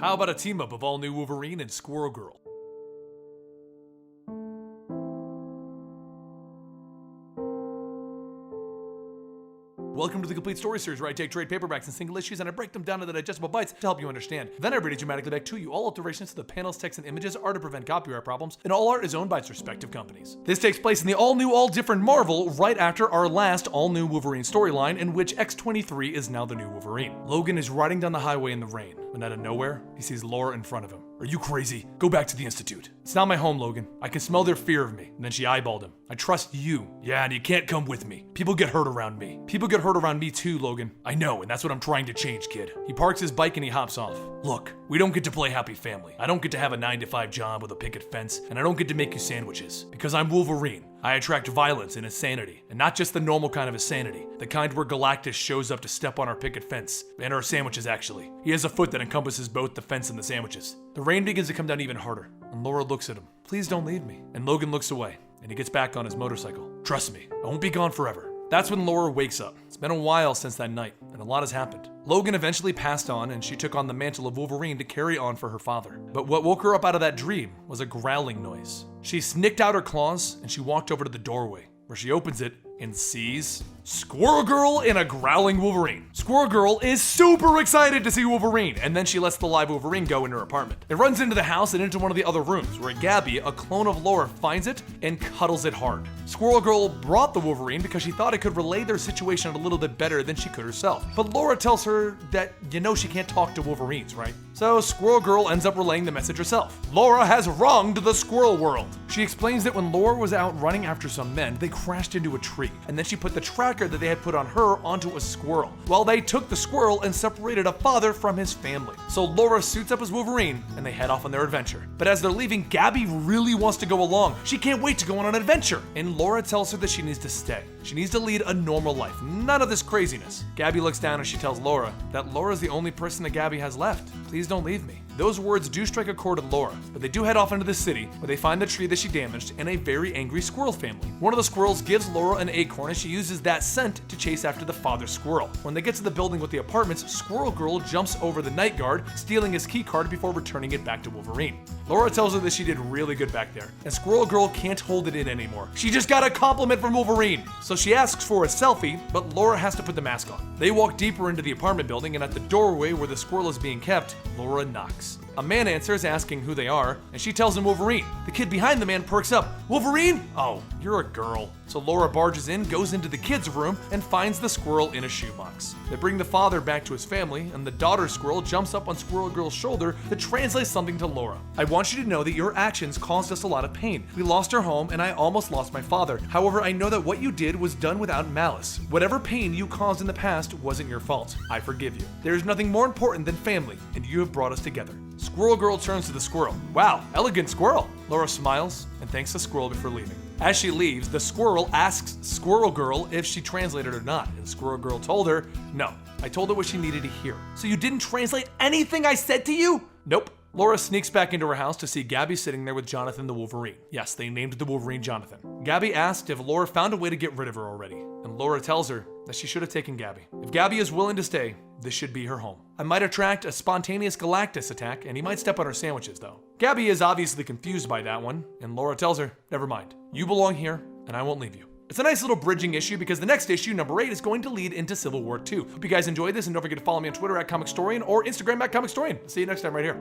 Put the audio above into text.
How about a team-up of all-new Wolverine and Squirrel Girl? Welcome to the Complete Story Series, where I take trade paperbacks and single issues and I break them down into digestible bites to help you understand. Then I read it dramatically back to you. All alterations to the panels, text, and images are to prevent copyright problems, and all art is owned by its respective companies. This takes place in the all-new, all-different Marvel right after our last all-new Wolverine storyline, in which X-23 is now the new Wolverine. Logan is riding down the highway in the rain, when out of nowhere, he sees Laura in front of him. Are you crazy? Go back to the Institute. It's not my home, Logan. I can smell their fear of me. And then she eyeballed him. I trust you. Yeah, and you can't come with me. People get hurt around me. People get hurt around me too, Logan. I know, and that's what I'm trying to change, kid. He parks his bike and he hops off. Look, we don't get to play happy family. I don't get to have a 9-to-5 job with a picket fence, and I don't get to make you sandwiches. Because I'm Wolverine. I attract violence and insanity, and not just the normal kind of insanity, the kind where Galactus shows up to step on our picket fence, and our sandwiches actually. He has a foot that encompasses both the fence and the sandwiches. The rain begins to come down even harder, and Laura looks at him. Please don't leave me. And Logan looks away, and he gets back on his motorcycle. Trust me, I won't be gone forever. That's when Laura wakes up. It's been a while since that night, and a lot has happened. Logan eventually passed on, and she took on the mantle of Wolverine to carry on for her father. But what woke her up out of that dream was a growling noise. She snicked out her claws, and she walked over to the doorway, where she opens it and sees Squirrel Girl and a growling Wolverine. Squirrel Girl is super excited to see Wolverine, and then she lets the live Wolverine go in her apartment. It runs into the house and into one of the other rooms, where Gabby, a clone of Laura, finds it and cuddles it hard. Squirrel Girl brought the Wolverine because she thought it could relay their situation a little bit better than she could herself. But Laura tells her that, she can't talk to Wolverines, right? So Squirrel Girl ends up relaying the message herself. Laura has wronged the squirrel world. She explains that when Laura was out running after some men, they crashed into a tree, and then she put the tracker that they had put on her onto a squirrel. Well, they took the squirrel and separated a father from his family. So Laura suits up as Wolverine, and they head off on their adventure. But as they're leaving, Gabby really wants to go along. She can't wait to go on an adventure. And Laura tells her that she needs to stay. She needs to lead a normal life. None of this craziness. Gabby looks down and she tells Laura that Laura's the only person that Gabby has left. Please don't leave me. Those words do strike a chord with Laura, but they do head off into the city, where they find the tree that she damaged and a very angry squirrel family. One of the squirrels gives Laura an acorn, and she uses that scent to chase after the father squirrel. When they get to the building with the apartments, Squirrel Girl jumps over the night guard, stealing his key card before returning it back to Wolverine. Laura tells her that she did really good back there, and Squirrel Girl can't hold it in anymore. She just got a compliment from Wolverine! So she asks for a selfie, but Laura has to put the mask on. They walk deeper into the apartment building, and at the doorway where the squirrel is being kept, Laura knocks. A man answers, asking who they are, and she tells him Wolverine. The kid behind the man perks up. Wolverine? Oh, you're a girl. So Laura barges in, goes into the kid's room, and finds the squirrel in a shoebox. They bring the father back to his family, and the daughter squirrel jumps up on Squirrel Girl's shoulder to translate something to Laura. I want you to know that your actions caused us a lot of pain. We lost our home, and I almost lost my father. However, I know that what you did was done without malice. Whatever pain you caused in the past wasn't your fault. I forgive you. There is nothing more important than family, and you have brought us together. Squirrel Girl turns to the squirrel. Wow, elegant squirrel. Laura smiles and thanks the squirrel before leaving. As she leaves, the squirrel asks Squirrel Girl if she translated or not, and Squirrel Girl told her, no, I told her what she needed to hear. So you didn't translate anything I said to you? Nope. Laura sneaks back into her house to see Gabby sitting there with Jonathan the Wolverine. Yes, they named the Wolverine Jonathan. Gabby asked if Laura found a way to get rid of her already, and Laura tells her that she should have taken Gabby. If Gabby is willing to stay, this should be her home. I might attract a spontaneous Galactus attack, and he might step on her sandwiches though. Gabby is obviously confused by that one, and Laura tells her, never mind. You belong here, and I won't leave you. It's a nice little bridging issue because the next issue, number 8, is going to lead into Civil War 2. Hope you guys enjoyed this, and don't forget to follow me on Twitter at Comicstorian or Instagram at Comicstorian. See you next time right here.